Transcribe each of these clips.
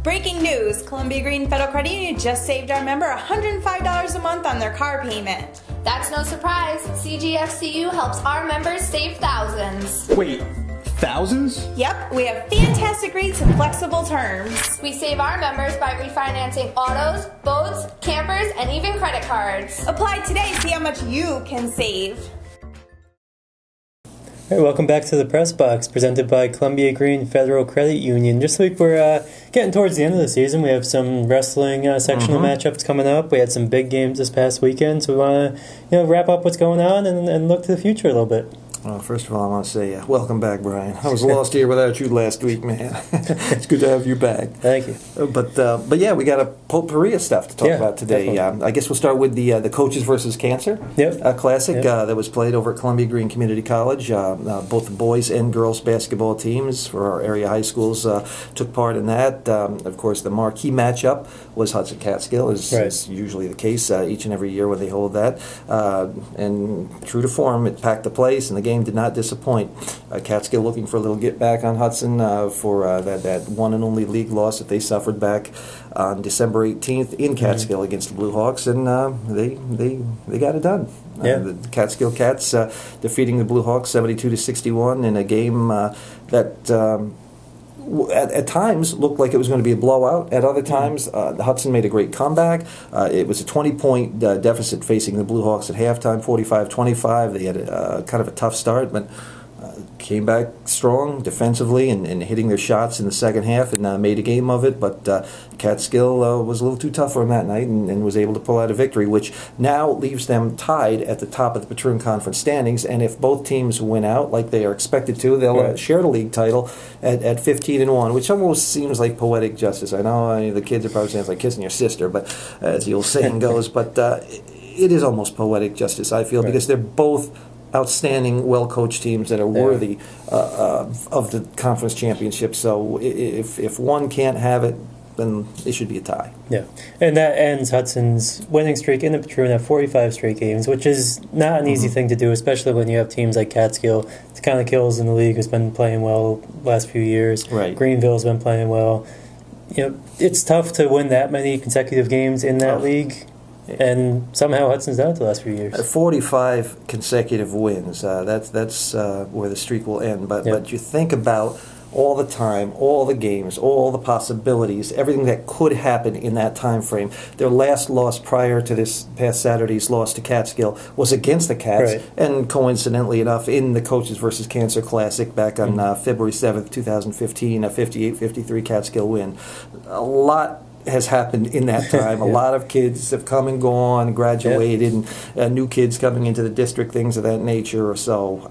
Breaking news, Columbia Green Federal Credit Union just saved our member $105 a month on their car payment. That's no surprise. CGFCU helps our members save thousands. Wait, thousands? Yep, we have fantastic rates and flexible terms. We save our members by refinancing autos, boats, campers, and even credit cards. Apply today, see how much you can save. All right, welcome back to the Press Box, presented by Columbia Green Federal Credit Union. Just like we're getting towards the end of the season, we have some wrestling sectional matchups coming up. We had some big games this past weekend, so we want to wrap up what's going on and look to the future a little bit. Well, first of all, I want to say welcome back, Brian. I was lost here without you last week, man. It's good to have you back. Thank you. But yeah, we got a potpourri of stuff to talk about today. I guess we'll start with the Coaches versus Cancer Classic that was played over at Columbia Green Community College. Both the boys and girls basketball teams for our area high schools took part in that. Of course, the marquee matchup was Hudson Catskill, as usually the case each and every year when they hold that. And true to form, it packed the place, and the game did not disappoint. Catskill looking for a little get back on Hudson for that one and only league loss that they suffered back on December 18th in Catskill against the Blue Hawks, and they got it done. The Catskill Cats defeating the Blue Hawks 72-61 in a game that at times looked like it was going to be a blowout. At other times, Hudson made a great comeback. It was a 20-point deficit facing the Blue Hawks at halftime, 45-25. They had kind of a tough start, but came back strong defensively and hitting their shots in the second half and made a game of it. But Catskill was a little too tough for them that night and was able to pull out a victory, which now leaves them tied at the top of the Patroon Conference standings. And if both teams win out like they are expected to, they'll share the league title at 15-1, which almost seems like poetic justice. I know the kids are probably saying it's like kissing your sister, but as the old saying goes, but it is almost poetic justice, I feel, because they're both outstanding, well-coached teams that are worthy of the conference championship. So if one can't have it, then it should be a tie. Yeah, and that ends Hudson's winning streak in the Patroon at 45 straight games, which is not an easy thing to do, especially when you have teams like Catskill. It's kind of kills in the league, who's been playing well the last few years. Right. Greenville's been playing well. It's tough to win that many consecutive games in that league. And somehow Hudson's done it the last few years. 45 consecutive wins. That's where the streak will end. But you think about all the time, all the games, all the possibilities, everything that could happen in that time frame. Their last loss prior to this past Saturday's loss to Catskill was against the Cats, and coincidentally enough, in the Coaches versus Cancer Classic back on February 7th, 2015, a 58-53 Catskill win. A lot has happened in that time. A lot of kids have come and gone, graduated, and new kids coming into the district, things of that nature. So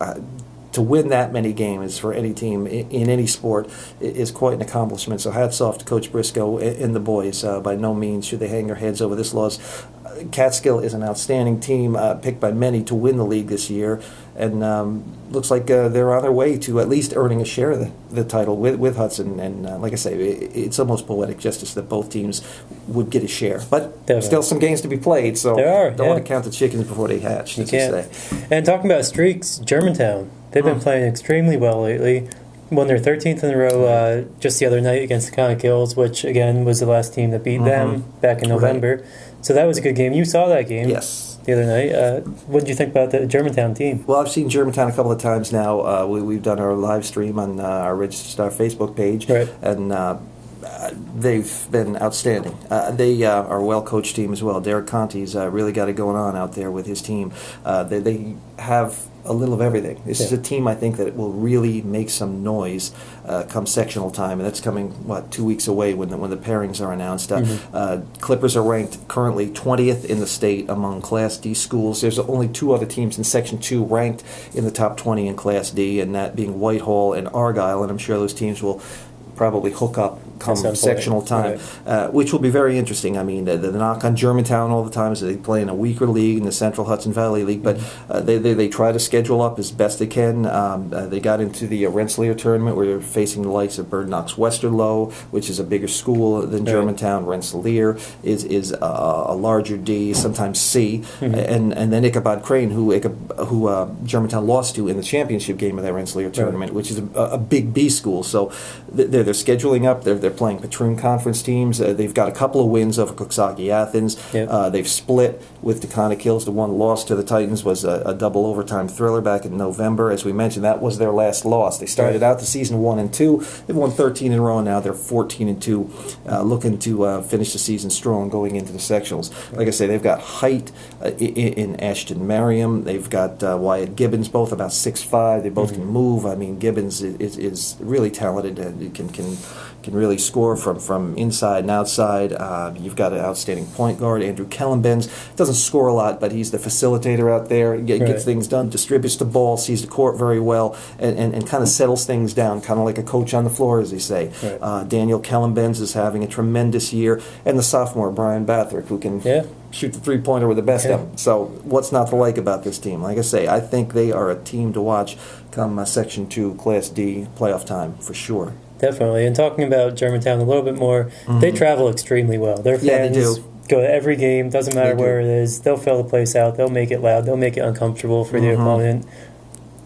to win that many games for any team in any sport is quite an accomplishment. So hats off to Coach Briscoe and the boys. By no means should they hang their heads over this loss. Catskill is an outstanding team, picked by many to win the league this year, and looks like they're on their way to at least earning a share of the title with Hudson. And like I say, it's almost poetic justice that both teams would get a share. But still some games to be played, so don't want to count the chickens before they hatch. You can't. And talking about streaks, Germantown, they've been playing extremely well lately. Won their 13th in a row just the other night against the Conakills, which, again, was the last team that beat them back in November. So that was a good game. You saw that game the other night. What did you think about the Germantown team? Well, I've seen Germantown a couple of times now. We've done our live stream on our Registered Star Facebook page, and they've been outstanding. They are a well-coached team as well. Derek Conti's really got it going on out there with his team. They have a little of everything. This is a team, I think, that will really make some noise come sectional time, and that's coming 2 weeks away when the pairings are announced. Clippers are ranked currently 20th in the state among Class D schools. There's only two other teams in Section 2 ranked in the top 20 in Class D, and that being Whitehall and Argyle, and I'm sure those teams will probably hook up come sectional time, which will be very interesting. I mean, the knock on Germantown all the time is that they play in a weaker league in the Central Hudson Valley League, but they try to schedule up as best they can. They got into the Rensselaer tournament where they're facing the likes of Bird Knox Westerlo, which is a bigger school than Germantown. Rensselaer is a larger D, sometimes C, and then Ichabod Crane, who Germantown lost to in the championship game of that Rensselaer tournament, which is a big B school. So they're scheduling up. They're they're playing Patroon Conference teams. They've got a couple of wins over Coxsackie Athens. Yep. They've split with Taconic Hills. The one loss to the Titans was a double overtime thriller back in November. As we mentioned, that was their last loss. They started out the season 1-2. They've won 13 in a row, and now they're 14-2, looking to finish the season strong going into the sectionals. Like I say, they've got height in Ashton Merriam. They've got Wyatt Gibbons, both about 6'5". They both can move. I mean, Gibbons is really talented and can really score from inside and outside. You've got an outstanding point guard, Andrew Kellenbenz. Doesn't score a lot, but he's the facilitator out there. Gets things done, distributes the ball, sees the court very well, and kind of settles things down, kind of like a coach on the floor, as they say. Right. Daniel Kellenbenz is having a tremendous year, and the sophomore, Brian Bathrick, who can shoot the three-pointer with the best of them. So what's not to like about this team? Like I say, I think they are a team to watch come Section 2, Class D playoff time, for sure. Definitely. And talking about Germantown a little bit more, they travel extremely well. Their fans they do. Go to every game, doesn't matter where it is. They'll fill the place out. They'll make it loud. They'll make it uncomfortable for the opponent.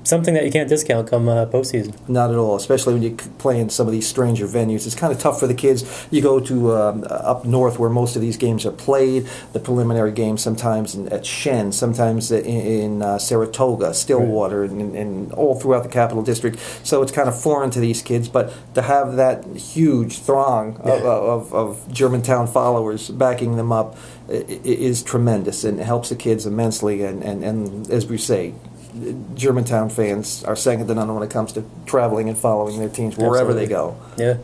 Something that you can't discount come postseason. Not at all, especially when you play in some of these stranger venues. It's kind of tough for the kids. You go to up north where most of these games are played, the preliminary games sometimes at Shen, sometimes in Saratoga, Stillwater, and all throughout the Capital District. So it's kind of foreign to these kids, but to have that huge throng of Germantown followers backing them up is tremendous and helps the kids immensely. And as we say, Germantown fans are second to none when it comes to traveling and following their teams wherever they go. Yeah.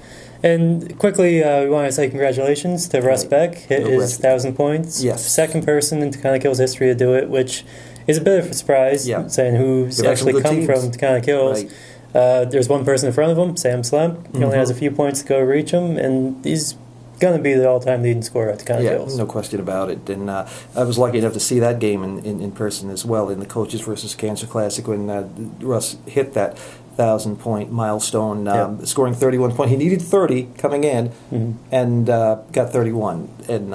And quickly, we want to say congratulations to Russ Beck. Hit his 1,000 points. Yes. Second person in Taconic Hills history to do it, which is a bit of a surprise, saying who's actually come from Taconic Hills. Right. There's one person in front of him, Sam Slemp. He only has a few points to go reach him, and he's going to be the all-time leading scorer at Taconic Hills. No question about it. And I was lucky enough to see that game in person as well in the Coaches versus Cancer Classic when Russ hit that 1,000-point milestone, scoring 31 points. He needed 30 coming in and got 31. And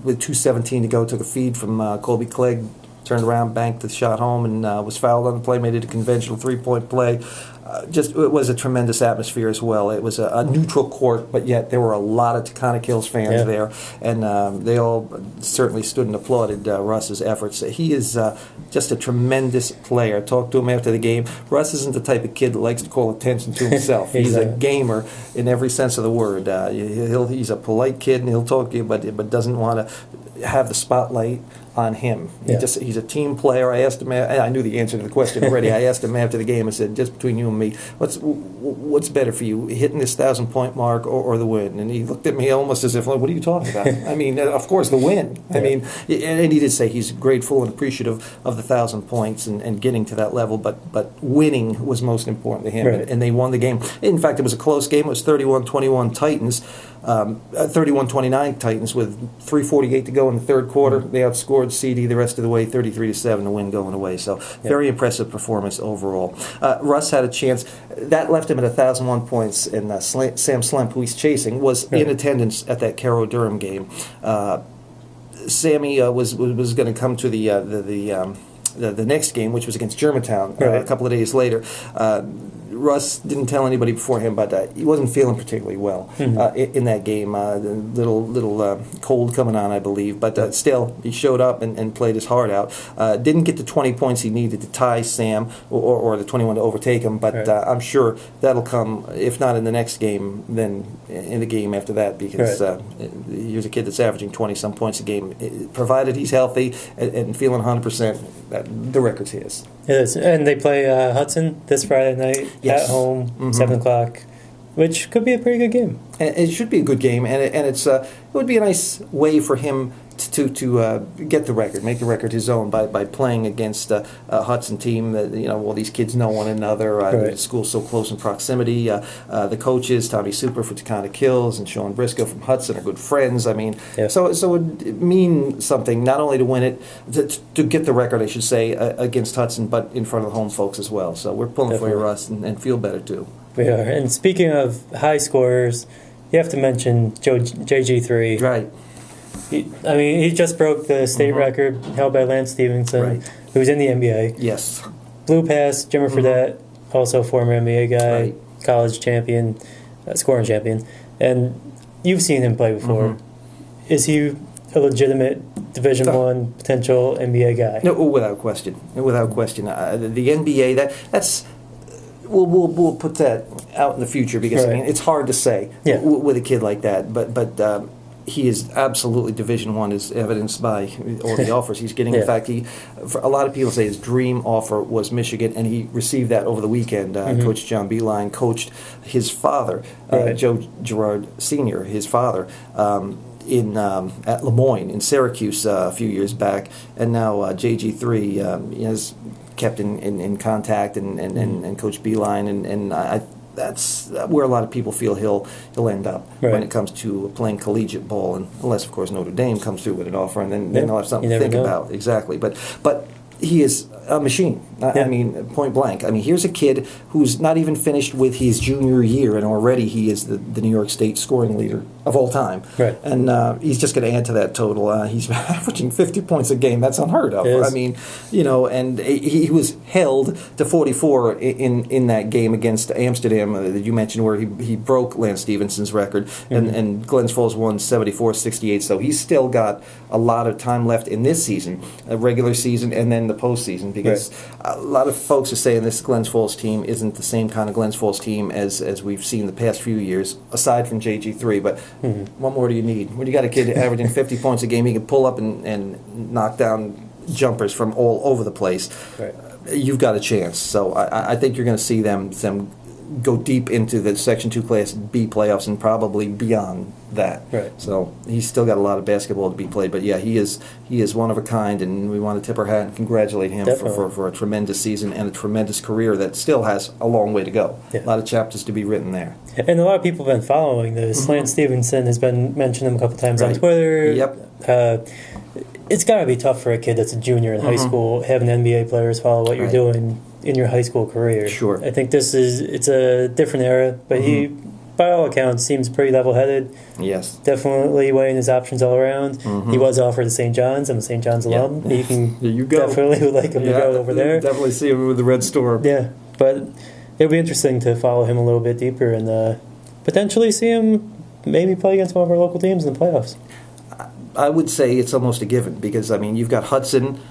with 2:17 to go, took a feed from Colby Clegg, turned around, banked the shot home, and was fouled on the play, made it a conventional three-point play. It was a tremendous atmosphere as well. It was a neutral court, but yet there were a lot of Taconic Hills fans there, and they all certainly stood and applauded Russ's efforts. He is just a tremendous player. I talked to him after the game. Russ isn't the type of kid that likes to call attention to himself. He's a gamer in every sense of the word. He's a polite kid, and he'll talk to you, but doesn't want to have the spotlight on him. He's a team player. I asked him. I knew the answer to the question already. I asked him after the game. I said, "Just between you and me, what's better for you, hitting this 1,000-point mark or the win?" And he looked at me almost as if, "What are you talking about?" I mean, of course, the win. I mean, and he did say he's grateful and appreciative of the 1,000 points and getting to that level. But winning was most important to him, and they won the game. In fact, it was a close game. It was 31-21 Titans. 31-29 Titans with 3:48 to go in the third quarter. They outscored CD the rest of the way, 33-7 to win going away. So very impressive performance overall. Russ had a chance. That left him at 1,001 points, and Sam Slemp, who he's chasing, was in attendance at that Caro-Durham game. Sammy was going to come to the next game, which was against Germantown a couple of days later. Russ didn't tell anybody before him, but he wasn't feeling particularly well in that game. Little cold coming on, I believe. But still, he showed up and played his heart out. Didn't get the 20 points he needed to tie Sam or the 21 to overtake him, but I'm sure that'll come, if not in the next game, then in the game after that, because here's a kid that's averaging 20-some points a game. Provided he's healthy and feeling 100%, the record's his. It is. And they play Hudson this Friday night at home, 7 o'clock, which could be a pretty good game. And it should be a good game, and it would be a nice way for him to get the record, make the record his own by playing against a Hudson team that these kids know one another. The school's so close in proximity. The coaches, Tommy Super for Taconic Hills and Sean Briscoe from Hudson, are good friends. I mean, so it would mean something not only to win it, to get the record, I should say, against Hudson, but in front of the home folks as well. So we're pulling for you, Russ, and feel better too. We are. And speaking of high scorers, you have to mention JG3. Right. He just broke the state record held by Lance Stevenson, who's in the NBA. Yes. Blew past Jimmer Fredette, also former NBA guy, college champion. scoring champion. And you've seen him play before. Is he a legitimate Division I potential NBA guy? No, without question. Without question. The NBA, that's... We'll put that out in the future because I mean it's hard to say with a kid like that. But he is absolutely Division I, as evidenced by all the offers he's getting. In fact, for a lot of people say his dream offer was Michigan, and he received that over the weekend. Coach John Beilein coached his father, Joe Girard Sr., his father, at Lemoyne in Syracuse a few years back, and now JG3 has kept in contact and Coach Beilein, and that's where a lot of people feel he'll end up when it comes to playing collegiate ball, and unless of course Notre Dame comes through with an offer, and then they'll have something to think about. Exactly, but he is a machine. I mean, point blank. I mean, here's a kid who's not even finished with his junior year, and already he is the New York State scoring leader of all time. Right. And he's just going to add to that total. He's averaging 50 points a game. That's unheard of. I mean, and he was held to 44 in that game against Amsterdam that you mentioned, where he broke Lance Stevenson's record, and Glens Falls won 74-68. So he's still got a lot of time left in this season, a regular season, and then the postseason. Because a lot of folks are saying this Glens Falls team isn't the same kind of Glens Falls team as we've seen the past few years, aside from JG3. But what more do you need? When you got a kid averaging 50 points a game, he can pull up and knock down jumpers from all over the place. You've got a chance. So I think you're going to see them go deep into the Section 2 Class B playoffs and probably beyond that. So he's still got a lot of basketball to be played. But yeah, he is one of a kind, and we want to tip our hat and congratulate him for a tremendous season and a tremendous career that still has a long way to go. A lot of chapters to be written there. And a lot of people have been following this. Lance Stevenson has been mentioning him a couple times on Twitter. It's got to be tough for a kid that's a junior in high school, having NBA players follow what you're doing in your high school career. I think it's a different era, but he, by all accounts, seems pretty level-headed. Definitely weighing his options all around. He was offered to St. John's. I'm a St. John's alum. You can definitely would like him to go over there. Definitely see him with the Red Storm. But it'll be interesting to follow him a little bit deeper and potentially see him maybe play against one of our local teams in the playoffs. I would say it's almost a given because, I mean, you've got Hudson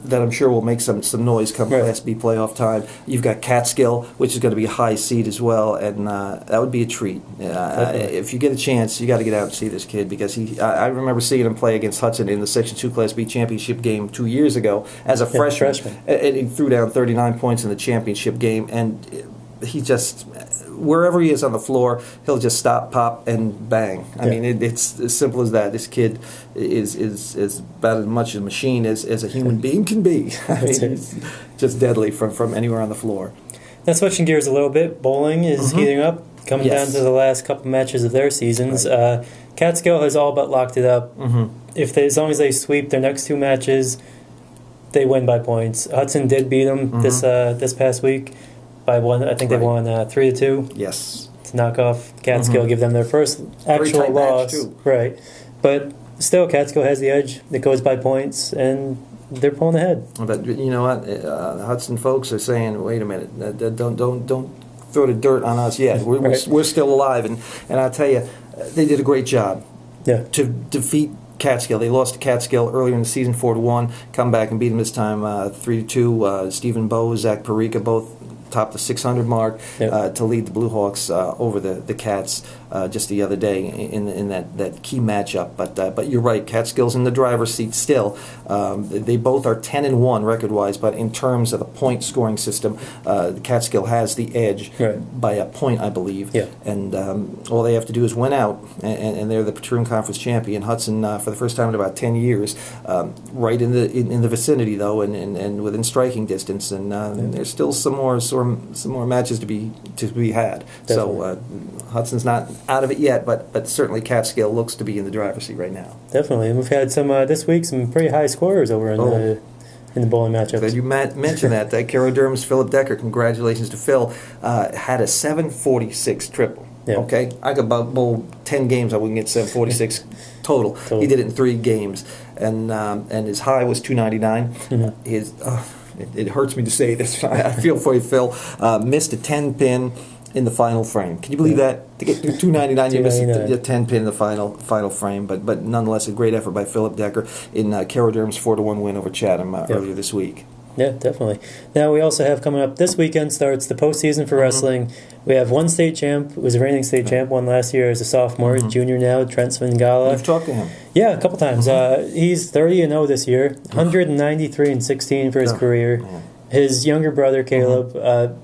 that I'm sure will make some noise come Class B playoff time. You've got Catskill, which is going to be a high seed as well, and that would be a treat. If you get a chance, you got to get out and see this kid because I remember seeing him play against Hudson in the Section 2 Class B championship game 2 years ago as a freshman. And he threw down 39 points in the championship game, and he just... wherever he is on the floor, he'll just stop, pop, and bang. I mean, it's as simple as that. This kid is about as much a machine as a human being can be. I mean, he's just deadly from anywhere on the floor. Now, switching gears a little bit, bowling is heating up, coming down to the last couple matches of their seasons. Catskill has all but locked it up. As long as they sweep their next two matches, they win by points. Hudson did beat them this past week. By one, I think they won 3-2. Yes, to knock off Catskill, give them their first actual loss. Right, but still, Catskill has the edge. It goes by points, and they're pulling ahead. But you know what, Hudson folks are saying, "Wait a minute, don't throw the dirt on us yet. We're still alive." And I'll tell you, they did a great job. To defeat Catskill. They lost to Catskill earlier in the season 4-1. Come back and beat them this time 3-2. Stephen Bowe, Zach Perica, both topped the 600 mark to lead the Blue Hawks over the Cats just the other day in that key matchup. But you're right, Catskill's in the driver's seat still. They both are 10-1 record-wise, but in terms of the point scoring system, Catskill has the edge by a point, I believe. And all they have to do is win out, and they're the Patroon Conference champion. Hudson, for the first time in about 10 years, right in the vicinity though, and within striking distance. And there's still some more matches to be had. Definitely. So Hudson's not out of it yet, but certainly Catskill looks to be in the driver's seat right now. Definitely, and we've had some this week some pretty high scorers over in the bowling matchups. Glad you mentioned that. Caro Durham's Philip Decker. Congratulations to Phil. Had a 746 triple. Okay, I could bowl 10 games. I wouldn't get 746 total. He did it in 3 games, and his high was 299. His it hurts me to say this. I feel for you, Phil. Missed a 10-pin in the final frame. Can you believe that? To get $299, you miss a 10 pin in the final frame. But nonetheless, a great effort by Philip Decker in Carol Durham's 4-1 win over Chatham earlier this week. Yeah, definitely. Now we also have coming up this weekend starts the postseason for wrestling. We have one state champ, was a reigning state champ, won last year as a sophomore, junior now, Trent Svengala. You've talked to him? Yeah, a couple times. He's 30-0 this year, 193-16 for his career. Man. His younger brother Caleb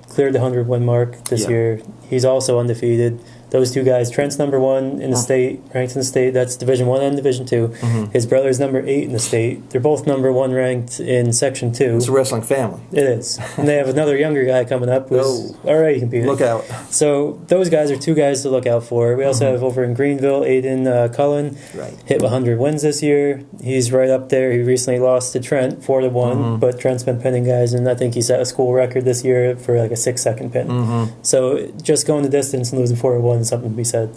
cleared the 100-win mark this year. He's also undefeated. Those two guys, Trent's number 1 in the state, ranked in the state. That's Division 1 and Division 2. His brother's number 8 in the state. They're both number 1 ranked in Section 2. It's a wrestling family. It is. And they have another younger guy coming up who's already competing. Look out. So those guys are two guys to look out for. We also have over in Greenville, Aiden Cullen. Hit 100 wins this year. He's right up there. He recently lost to Trent 4-1, but Trent's been pinning guys, and I think he set a school record this year for like a 6-second pin. So just going the distance and losing 4-1 is something to be said.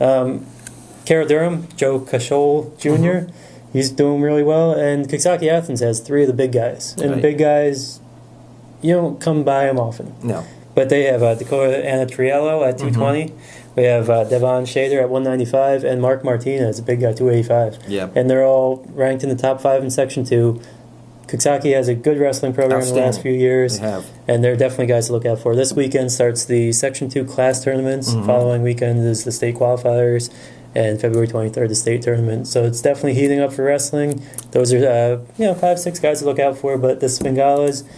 Carol Durham, Joe Cashol Jr., he's doing really well, and Coxsackie Athens has 3 of the big guys. And the big guys, you don't come by them often. No. But they have Dakota Anatriello at 220. We have Devon Shader at 195, and Mark Martinez, a big guy, 285. Yeah. And they're all ranked in the top 5 in Section 2. Coxsackie has a good wrestling program in the last few years, and they're definitely guys to look out for. This weekend starts the Section 2 class tournaments. Following weekend is the state qualifiers, and February 23rd the state tournament. So it's definitely heating up for wrestling. Those are 5-6 guys to look out for, but the Svengalas,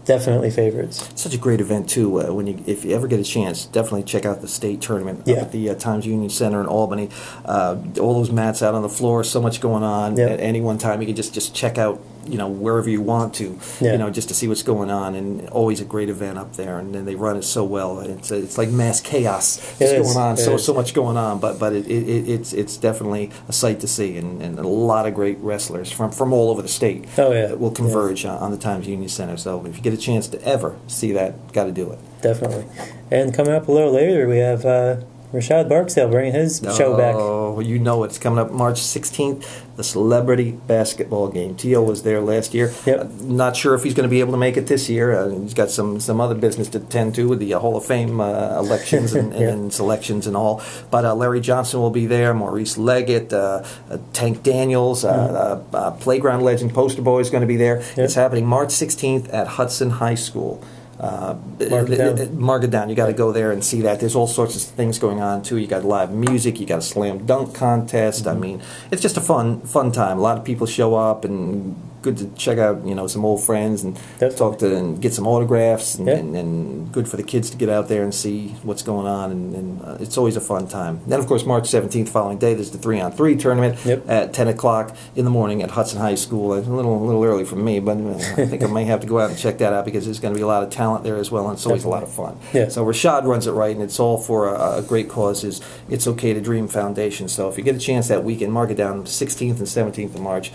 definitely favorites. Such a great event too. If you ever get a chance, definitely check out the state tournament up at the Times Union Center in Albany. All those mats out on the floor, so much going on at any one time. You can just check out wherever you want to, just to see what's going on, and always a great event up there, and then they run it so well. It's like mass chaos going on, so much going on, but it's definitely a sight to see, and a lot of great wrestlers from all over the state will converge on the Times Union Center. So if you get a chance to ever see that, got to do it. Definitely. And coming up a little later, we have Rashad Barksdale bringing his show back. Oh, you know it's coming up March 16th, the Celebrity Basketball Game. T.O. was there last year. Not sure if he's going to be able to make it this year. He's got some other business to tend to with the Hall of Fame elections and selections and all. But Larry Johnson will be there, Maurice Leggett, Tank Daniels, Playground legend Poster Boy is going to be there. It's happening March 16th at Hudson High School. Mark it down. You got to go there and see that. There's all sorts of things going on too. You got live music. You got a slam dunk contest. I mean, it's just a fun time. A lot of people show up, and good to check out. Some old friends and talk to and get some autographs, and good for the kids to get out there and see what's going on. And it's always a fun time. Then of course March 17th, following day, there's the 3-on-3 tournament at 10 o'clock in the morning at Hudson High School. A little early for me, but I think I may have to go out and check that out because there's going to be a lot of talent there as well, and it's always a lot of fun. So Rashad runs it right, and it's all for a great cause. It's Okay to Dream Foundation. So if you get a chance that weekend, mark it down, 16th and 17th of March.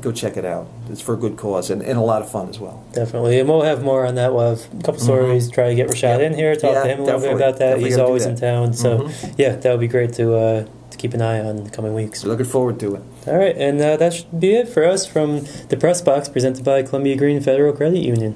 Go check it out. It's for a good cause and a lot of fun as well. Definitely. And we'll have more on that. We'll have a couple stories, try to get Rashad in here, talk to him a little bit about that. He's always in town. So, that would be great to keep an eye on in the coming weeks. We're looking forward to it. All right. And that should be it for us from the Press Box, presented by Columbia Green Federal Credit Union.